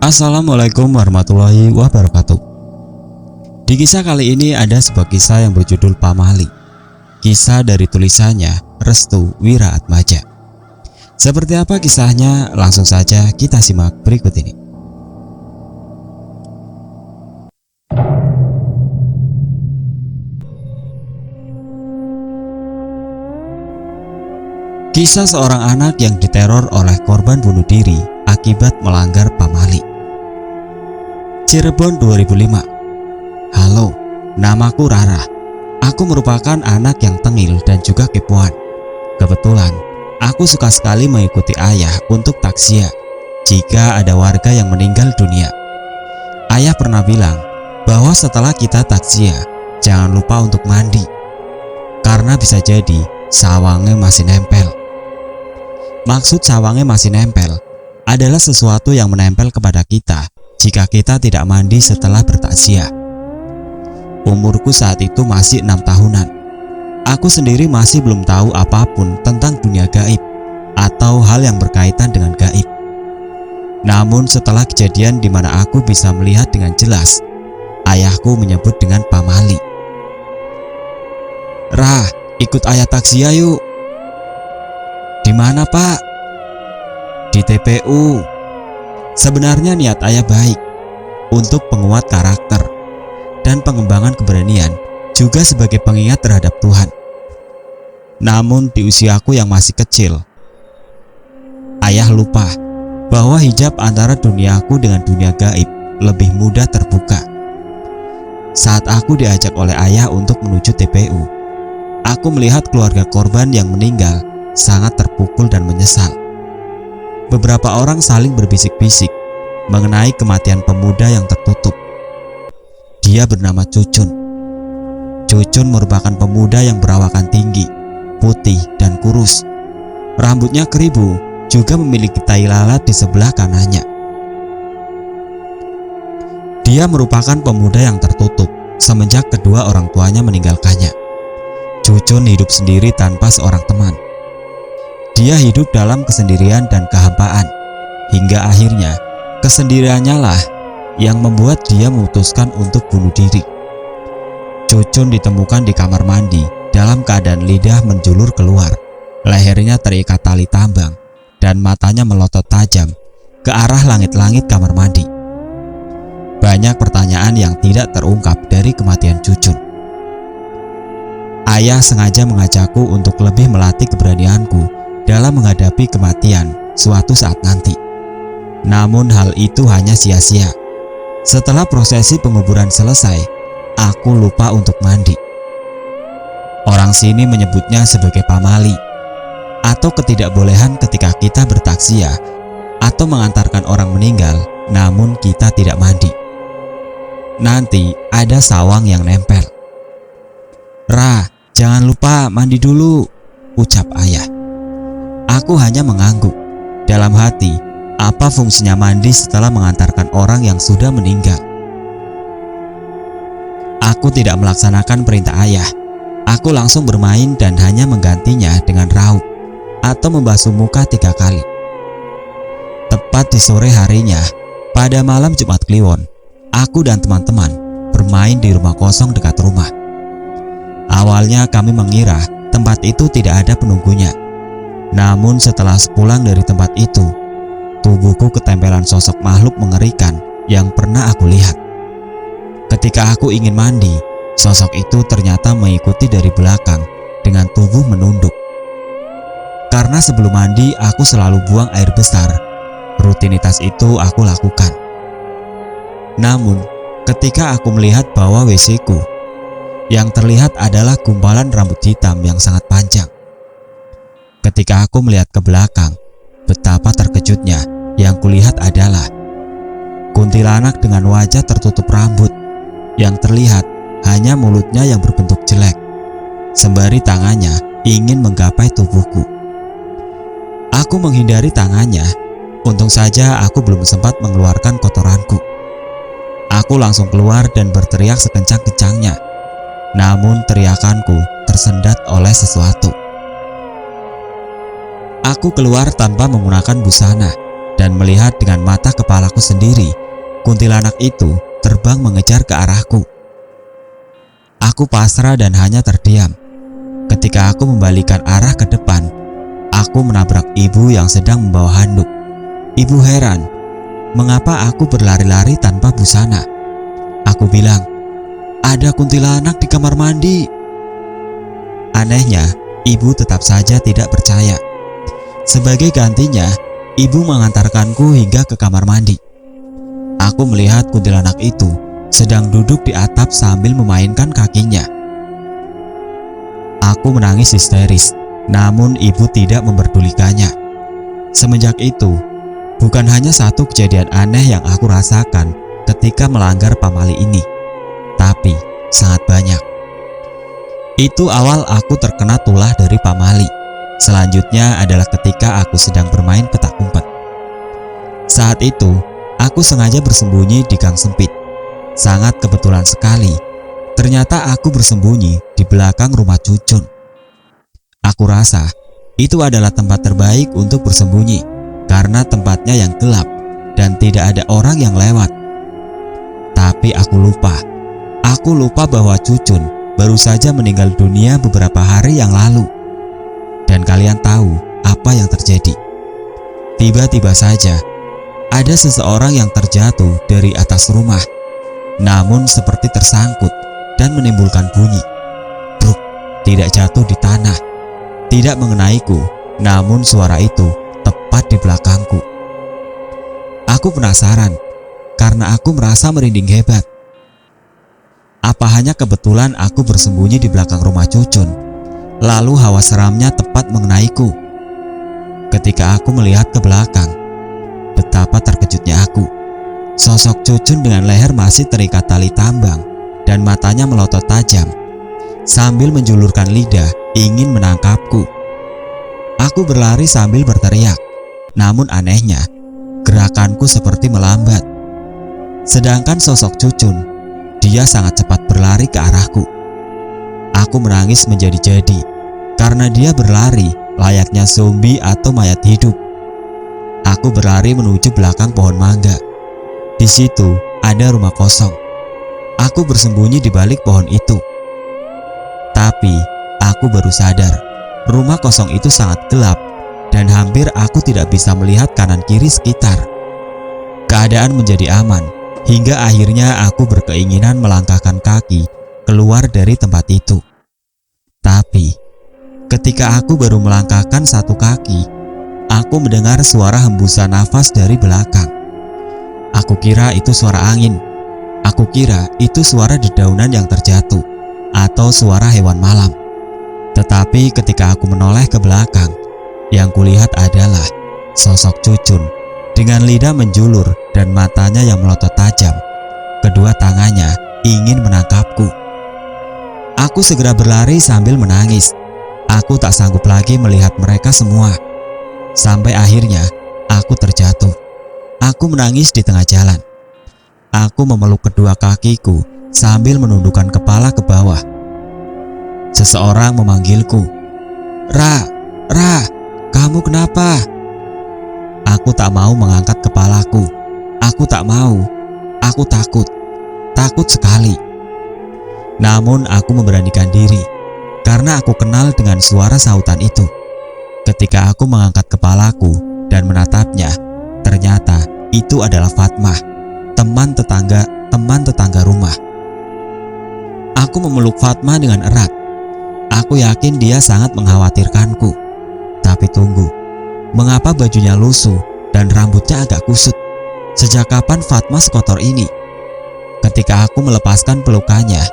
Assalamualaikum warahmatullahi wabarakatuh. Di kisah kali ini ada sebuah kisah yang berjudul Pamali. Kisah dari tulisannya Restu Wiraatmaja. Seperti apa kisahnya? Langsung saja kita simak berikut ini. Kisah seorang anak yang diteror oleh korban bunuh diri akibat melanggar pamali. Cirebon 2005. Halo, namaku Rara. Aku merupakan anak yang tengil dan juga kepoan. Kebetulan, aku suka sekali mengikuti ayah untuk takziah jika ada warga yang meninggal dunia. Ayah pernah bilang bahwa setelah kita takziah, jangan lupa untuk mandi, karena bisa jadi sawangnya masih nempel. Maksud sawangnya masih nempel adalah sesuatu yang menempel kepada kita jika kita tidak mandi setelah bertakziah. Umurku saat itu masih 6 tahunan. Aku sendiri masih belum tahu apapun tentang dunia gaib atau hal yang berkaitan dengan gaib. Namun setelah kejadian di mana aku bisa melihat dengan jelas, ayahku menyebut dengan pamali. Rah, ikut ayah takziah yuk. Di mana, Pak? Di TPU. Sebenarnya niat ayah baik untuk penguat karakter dan pengembangan keberanian, juga sebagai pengingat terhadap Tuhan. Namun di usiaku yang masih kecil, ayah lupa bahwa hijab antara duniaku dengan dunia gaib lebih mudah terbuka. Saat aku diajak oleh ayah untuk menuju TPU, aku melihat keluarga korban yang meninggal sangat terpukul dan menyesal. Beberapa orang saling berbisik-bisik mengenai kematian pemuda yang tertutup. Dia bernama Cucun. Cucun merupakan pemuda yang berawakan tinggi, putih dan kurus. Rambutnya keribu, juga memiliki tai lalat di sebelah kanannya. Dia merupakan pemuda yang tertutup semenjak kedua orang tuanya meninggalkannya. Cucun hidup sendiri tanpa seorang teman. Dia hidup dalam kesendirian dan kehampaan, hingga akhirnya kesendiriannya lah yang membuat dia memutuskan untuk bunuh diri. Cucun ditemukan di kamar mandi dalam keadaan lidah menjulur keluar, lehernya terikat tali tambang, dan matanya melotot tajam ke arah langit-langit kamar mandi. Banyak pertanyaan yang tidak terungkap dari kematian Cucun. Ayah sengaja mengajakku untuk lebih melatih keberanianku dalam menghadapi kematian suatu saat nanti. Namun hal itu hanya sia-sia. Setelah prosesi penguburan selesai, aku lupa untuk mandi. Orang sini menyebutnya sebagai pamali, atau ketidakbolehan ketika kita bertakziah atau mengantarkan orang meninggal namun kita tidak mandi. Nanti ada sawang yang nempel. Rah, jangan lupa mandi dulu, ucap ayah. Aku hanya mengangguk. Dalam hati, apa fungsinya mandi setelah mengantarkan orang yang sudah meninggal? Aku tidak melaksanakan perintah ayah. Aku langsung bermain dan hanya menggantinya dengan raup atau membasuh muka 3 kali. Tepat di sore harinya, pada malam Jumat Kliwon, aku dan teman-teman bermain di rumah kosong dekat rumah. Awalnya kami mengira tempat itu tidak ada penunggunya. Namun setelah sepulang dari tempat itu, tubuhku ketempelan sosok makhluk mengerikan yang pernah aku lihat. Ketika aku ingin mandi, sosok itu ternyata mengikuti dari belakang dengan tubuh menunduk. Karena sebelum mandi aku selalu buang air besar, rutinitas itu aku lakukan. Namun ketika aku melihat bahwa WC-ku, yang terlihat adalah gumpalan rambut hitam yang sangat panjang. Ketika aku melihat ke belakang, betapa terkejutnya yang kulihat adalah kuntilanak dengan wajah tertutup rambut. Yang terlihat hanya mulutnya yang berbentuk jelek, sembari tangannya ingin menggapai tubuhku. Aku menghindari tangannya. Untung saja aku belum sempat mengeluarkan kotoranku. Aku langsung keluar dan berteriak sekencang-kencangnya. Namun teriakanku tersendat oleh sesuatu. Aku keluar tanpa menggunakan busana dan melihat dengan mata kepalaku sendiri, kuntilanak itu terbang mengejar ke arahku. Aku pasrah dan hanya terdiam. Ketika aku membalikan arah ke depan, aku menabrak ibu yang sedang membawa handuk. Ibu heran, mengapa aku berlari-lari tanpa busana. Aku bilang, "Ada kuntilanak di kamar mandi." Anehnya, ibu tetap saja tidak percaya. Sebagai gantinya, ibu mengantarkanku hingga ke kamar mandi. Aku melihat kuntilanak itu sedang duduk di atap sambil memainkan kakinya. Aku menangis histeris, namun ibu tidak memperdulikannya. Semenjak itu, bukan hanya satu kejadian aneh yang aku rasakan ketika melanggar pamali ini, tapi sangat banyak. Itu awal aku terkena tulah dari pamali. Selanjutnya adalah ketika aku sedang bermain petak umpet. Saat itu, aku sengaja bersembunyi di gang sempit. Sangat kebetulan sekali, ternyata aku bersembunyi di belakang rumah Cucun. Aku rasa itu adalah tempat terbaik untuk bersembunyi karena tempatnya yang gelap dan tidak ada orang yang lewat. Tapi aku lupa bahwa Cucun baru saja meninggal dunia beberapa hari yang lalu. Dan kalian tahu apa yang terjadi? Tiba-tiba saja ada seseorang yang terjatuh dari atas rumah, namun seperti tersangkut dan menimbulkan bunyi. Bruk, tidak jatuh di tanah, tidak mengenaiku, namun suara itu tepat di belakangku. Aku penasaran karena aku merasa merinding hebat. Apa hanya kebetulan aku bersembunyi di belakang rumah Cucun, lalu hawa seramnya tepat mengenaiku? Ketika aku melihat ke belakang, betapa terkejutnya aku. Sosok Cucun dengan leher masih terikat tali tambang dan matanya melotot tajam, sambil menjulurkan lidah ingin menangkapku. Aku berlari sambil berteriak, namun anehnya, gerakanku seperti melambat. Sedangkan sosok Cucun, dia sangat cepat berlari ke arahku. Aku menangis menjadi-jadi karena dia berlari layaknya zombie atau mayat hidup. Aku berlari menuju belakang pohon mangga. Di situ ada rumah kosong. Aku bersembunyi di balik pohon itu. Tapi aku baru sadar, rumah kosong itu sangat gelap dan hampir aku tidak bisa melihat kanan kiri sekitar. Keadaan menjadi aman hingga akhirnya aku berkeinginan melangkahkan kaki keluar dari tempat itu. Tapi ketika aku baru melangkahkan satu kaki, aku mendengar suara hembusan nafas dari belakang. Aku kira itu suara angin. Aku kira itu suara dedaunan yang terjatuh atau suara hewan malam. Tetapi ketika aku menoleh ke belakang, yang kulihat adalah sosok Cucun dengan lidah menjulur dan matanya yang melotot tajam. Kedua tangannya ingin menangkapku. Aku segera berlari sambil menangis. Aku tak sanggup lagi melihat mereka semua. Sampai akhirnya aku terjatuh. Aku menangis di tengah jalan. Aku memeluk kedua kakiku sambil menundukkan kepala ke bawah. Seseorang memanggilku. Ra, kamu kenapa?" Aku tak mau mengangkat kepalaku. Aku tak mau. Aku takut sekali. Namun aku memberanikan diri karena aku kenal dengan suara sautan itu. Ketika aku mengangkat kepalaku dan menatapnya, ternyata itu adalah Fatmah, teman tetangga rumah. Aku memeluk Fatmah dengan erat. Aku yakin dia sangat mengkhawatirkanku. Tapi tunggu, mengapa bajunya lusuh dan rambutnya agak kusut? Sejak kapan Fatmah sekotor ini? Ketika aku melepaskan pelukannya,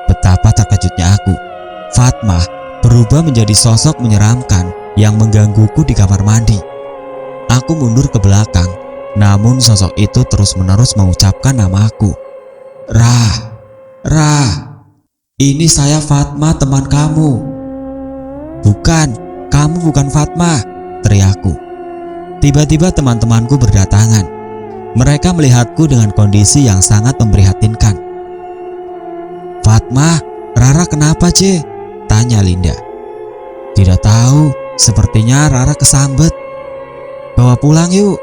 betapa terkejutnya aku. Fatmah berubah menjadi sosok menyeramkan yang menggangguku di kamar mandi. Aku mundur ke belakang, namun sosok itu terus-menerus mengucapkan namaku. Ra, ini saya Fatmah, teman kamu." "Bukan, kamu bukan Fatmah," teriakku. Tiba-tiba teman-temanku berdatangan. Mereka melihatku dengan kondisi yang sangat memprihatinkan. "Fatmah, Rara kenapa, Ce?" tanya Linda. "Tidak tahu, sepertinya Rara kesambet. Bawa pulang yuk."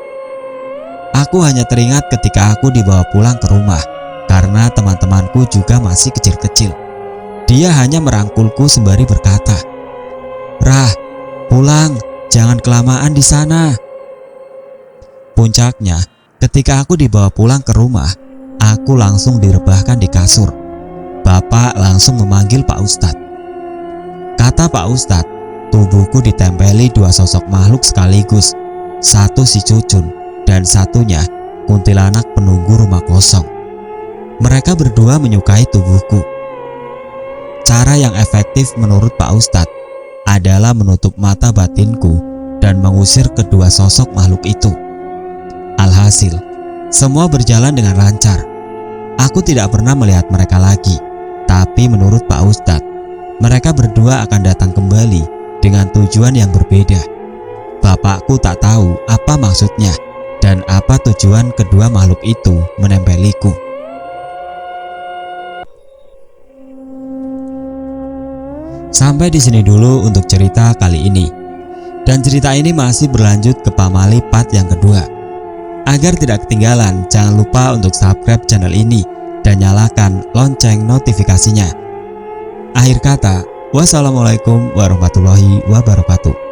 Aku hanya teringat ketika aku dibawa pulang ke rumah karena teman-temanku juga masih kecil-kecil. Dia hanya merangkulku sembari berkata, "Rah, pulang, jangan kelamaan di sana." Puncaknya, ketika aku dibawa pulang ke rumah, aku langsung direbahkan di kasur. Bapak langsung memanggil Pak Ustadz. Kata Pak Ustadz, tubuhku ditempeli dua sosok makhluk sekaligus. Satu si Cucun dan satunya kuntilanak penunggu rumah kosong. Mereka berdua menyukai tubuhku. Cara yang efektif menurut Pak Ustadz adalah menutup mata batinku dan mengusir kedua sosok makhluk itu. Alhasil, semua berjalan dengan lancar. Aku tidak pernah melihat mereka lagi. Tapi menurut Pak Ustadz, mereka berdua akan datang kembali dengan tujuan yang berbeda. Bapakku tak tahu apa maksudnya dan apa tujuan kedua makhluk itu menempeliku. Sampai di sini dulu untuk cerita kali ini. Dan cerita ini masih berlanjut ke pamali part yang kedua. Agar tidak ketinggalan, jangan lupa untuk subscribe channel ini dan nyalakan lonceng notifikasinya. Akhir kata, wassalamualaikum warahmatullahi wabarakatuh.